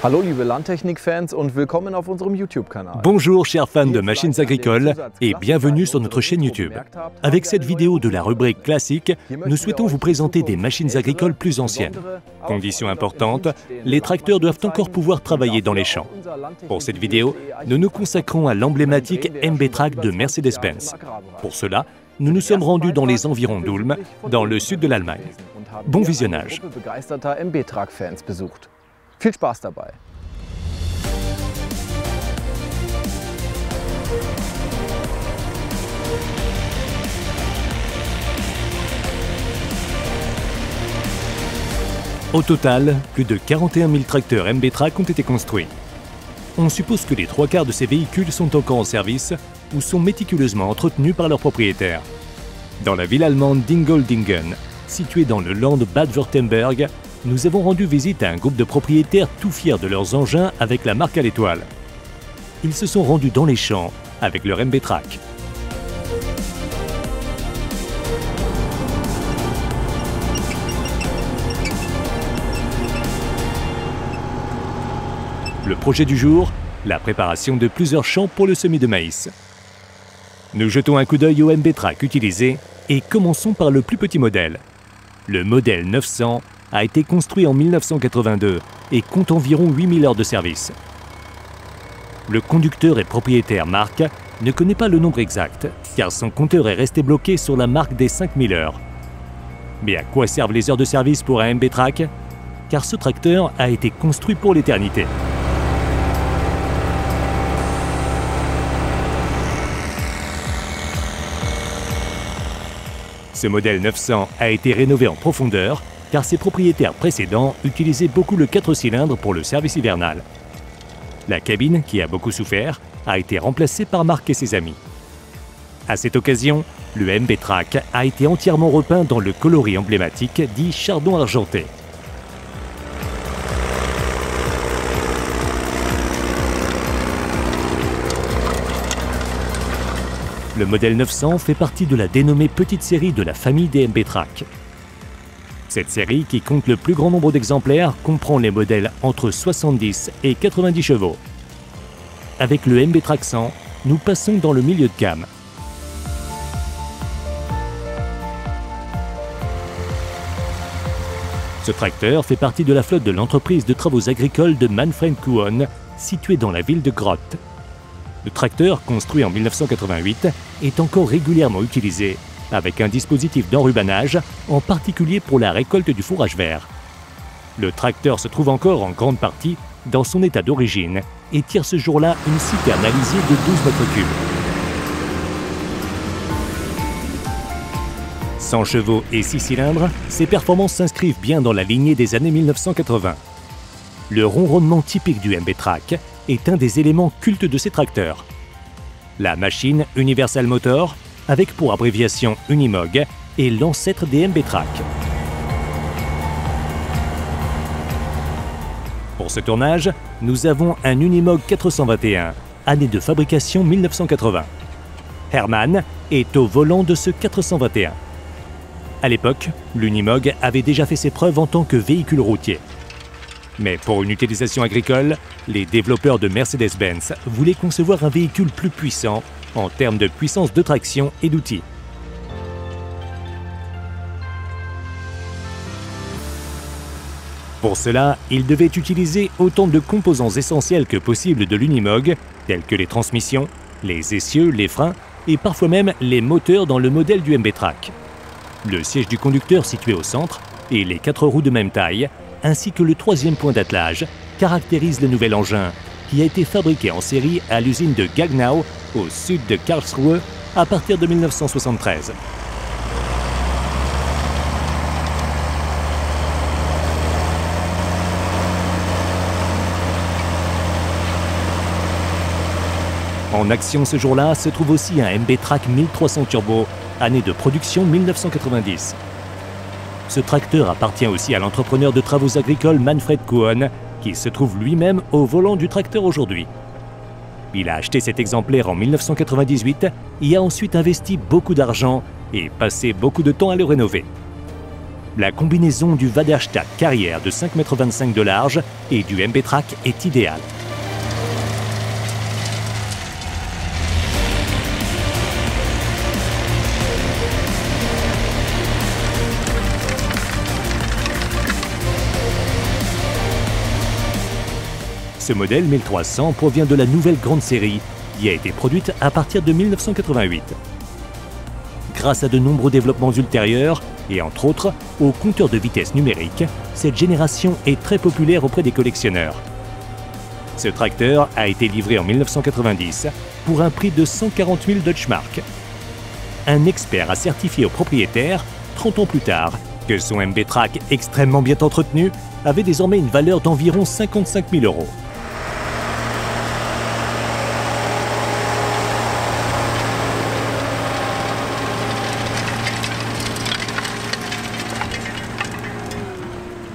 Hallo liebe Landtechnik-Fans und willkommen auf unserem YouTube-Kanal. Bonjour chers fans de machines agricoles et bienvenue sur notre chaîne YouTube. Avec cette vidéo de la rubrique classique, nous souhaitons vous présenter des machines agricoles plus anciennes. Condition importante, les tracteurs doivent encore pouvoir travailler dans les champs. Pour cette vidéo, nous nous consacrons à l'emblématique MB-Trac de Mercedes-Benz. Pour cela, nous nous sommes rendus dans les environs d'Ulm, dans le sud de l'Allemagne. Bon visionnage. Viel Spaß dabei! Au total, plus de 41 000 tracteurs MB-Trac ont été construits. On suppose que les 3/4 de ces véhicules sont encore en service ou sont méticuleusement entretenus par leurs propriétaires. Dans la ville allemande d'Ingoldingen, située dans le Land Bad-Württemberg, nous avons rendu visite à un groupe de propriétaires tout fiers de leurs engins avec la marque à l'étoile. Ils se sont rendus dans les champs avec leur MB-Trac. Le projet du jour, la préparation de plusieurs champs pour le semis de maïs. Nous jetons un coup d'œil au MB-Trac utilisé et commençons par le plus petit modèle. Le modèle 900 a été construit en 1982 et compte environ 8000 heures de service. Le conducteur et propriétaire Marc ne connaît pas le nombre exact car son compteur est resté bloqué sur la marque des 5000 heures. Mais à quoi servent les heures de service pour un MB-Trac? Car ce tracteur a été construit pour l'éternité. Ce modèle 900 a été rénové en profondeur car ses propriétaires précédents utilisaient beaucoup le 4 cylindres pour le service hivernal. La cabine, qui a beaucoup souffert, a été remplacée par Marc et ses amis. À cette occasion, le MB-Trac a été entièrement repeint dans le coloris emblématique dit chardon argenté. Le modèle 900 fait partie de la dénommée petite série de la famille des MB-Trac. Cette série, qui compte le plus grand nombre d'exemplaires, comprend les modèles entre 70 et 90 chevaux. Avec le MB-Trac 100, nous passons dans le milieu de gamme. Ce tracteur fait partie de la flotte de l'entreprise de travaux agricoles de Manfred Kuhn, située dans la ville de Grotte. Le tracteur, construit en 1988, est encore régulièrement utilisé, avec un dispositif d'enrubanage, en particulier pour la récolte du fourrage vert. Le tracteur se trouve encore en grande partie dans son état d'origine et tire ce jour-là une citerne alizée de 12 mètres cubes. 100 chevaux et 6 cylindres, ses performances s'inscrivent bien dans la lignée des années 1980. Le ronronnement typique du MB-Trac est un des éléments cultes de ces tracteurs. La machine Universal Motor, avec pour abréviation Unimog, est l'ancêtre des MB-Trac. Pour ce tournage, nous avons un Unimog 421, année de fabrication 1980. Hermann est au volant de ce 421. À l'époque, l'Unimog avait déjà fait ses preuves en tant que véhicule routier. Mais pour une utilisation agricole, les développeurs de Mercedes-Benz voulaient concevoir un véhicule plus puissant en termes de puissance de traction et d'outils. Pour cela, ils devaient utiliser autant de composants essentiels que possible de l'Unimog, tels que les transmissions, les essieux, les freins et parfois même les moteurs dans le modèle du MB-Trac. Le siège du conducteur situé au centre et les 4 roues de même taille, ainsi que le 3e point d'attelage, caractérisent le nouvel engin, qui a été fabriqué en série à l'usine de Gagnau, au sud de Karlsruhe, à partir de 1973. En action ce jour-là se trouve aussi un MB-Trac 1300 Turbo, année de production 1990. Ce tracteur appartient aussi à l'entrepreneur de travaux agricoles Manfred Kuhn, qui se trouve lui-même au volant du tracteur aujourd'hui. Il a acheté cet exemplaire en 1998 et a ensuite investi beaucoup d'argent et passé beaucoup de temps à le rénover. La combinaison du Waderstadt carrière de 5,25 m de large et du MB-Track est idéale. Ce modèle 1300 provient de la nouvelle grande série qui a été produite à partir de 1988. Grâce à de nombreux développements ultérieurs et entre autres au compteur de vitesse numérique, cette génération est très populaire auprès des collectionneurs. Ce tracteur a été livré en 1990 pour un prix de 140 000 Deutschmark. Un expert a certifié au propriétaire, 30 ans plus tard, que son MB-Track extrêmement bien entretenu avait désormais une valeur d'environ 55 000 €.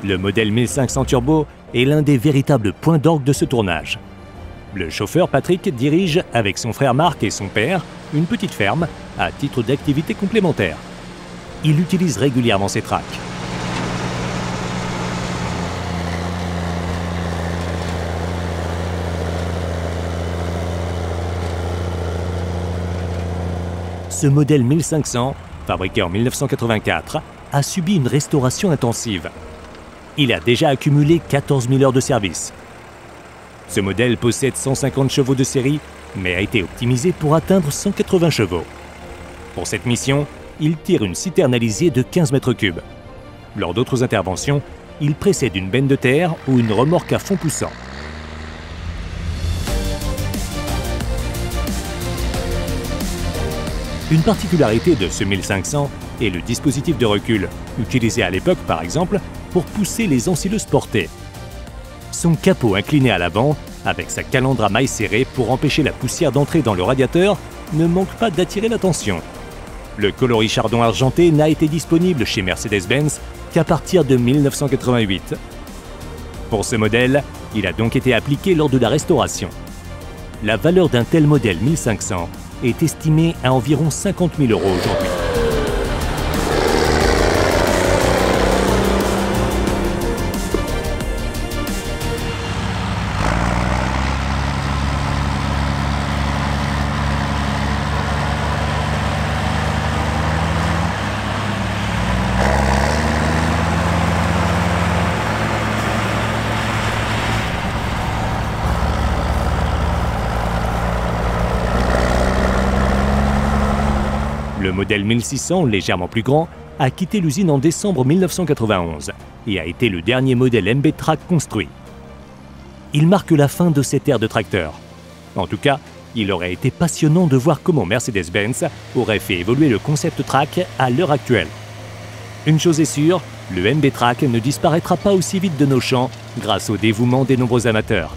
Le modèle 1500 Turbo est l'un des véritables points d'orgue de ce tournage. Le chauffeur Patrick dirige, avec son frère Marc et son père, une petite ferme à titre d'activité complémentaire. Il utilise régulièrement ses tracks. Ce modèle 1500, fabriqué en 1984, a subi une restauration intensive. Il a déjà accumulé 14 000 heures de service. Ce modèle possède 150 chevaux de série, mais a été optimisé pour atteindre 180 chevaux. Pour cette mission, il tire une citerne alisée de 15 m3. Lors d'autres interventions, il précède une benne de terre ou une remorque à fond poussant. Une particularité de ce 1500 est le dispositif de recul, utilisé à l'époque par exemple pour pousser les ensileuses portées. Son capot incliné à l'avant, avec sa calandre à mailles serrées pour empêcher la poussière d'entrer dans le radiateur, ne manque pas d'attirer l'attention. Le coloris chardon argenté n'a été disponible chez Mercedes-Benz qu'à partir de 1988. Pour ce modèle, il a donc été appliqué lors de la restauration. La valeur d'un tel modèle 1500 est estimée à environ 50 000 € aujourd'hui. Le modèle 1600, légèrement plus grand, a quitté l'usine en décembre 1991 et a été le dernier modèle MB-Track construit. Il marque la fin de cette ère de tracteur. En tout cas, il aurait été passionnant de voir comment Mercedes-Benz aurait fait évoluer le concept track à l'heure actuelle. Une chose est sûre, le MB-Track ne disparaîtra pas aussi vite de nos champs grâce au dévouement des nombreux amateurs.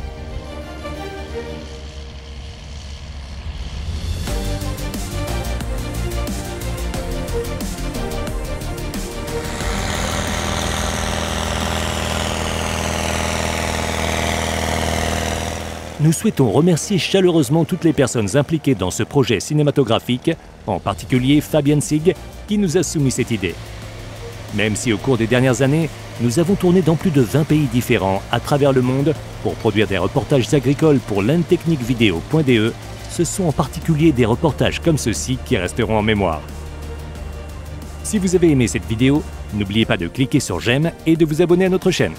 Nous souhaitons remercier chaleureusement toutes les personnes impliquées dans ce projet cinématographique, en particulier Fabian Sig, qui nous a soumis cette idée. Même si au cours des dernières années, nous avons tourné dans plus de 20 pays différents à travers le monde pour produire des reportages agricoles pour landtechnicvideo.de, ce sont en particulier des reportages comme ceux-ci qui resteront en mémoire. Si vous avez aimé cette vidéo, n'oubliez pas de cliquer sur j'aime et de vous abonner à notre chaîne.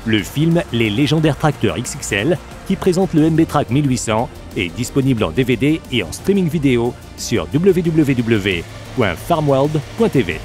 Le film Les légendaires tracteurs XXL, qui présente le MB-Track 1800, est disponible en DVD et en streaming vidéo sur www.farmworld.tv.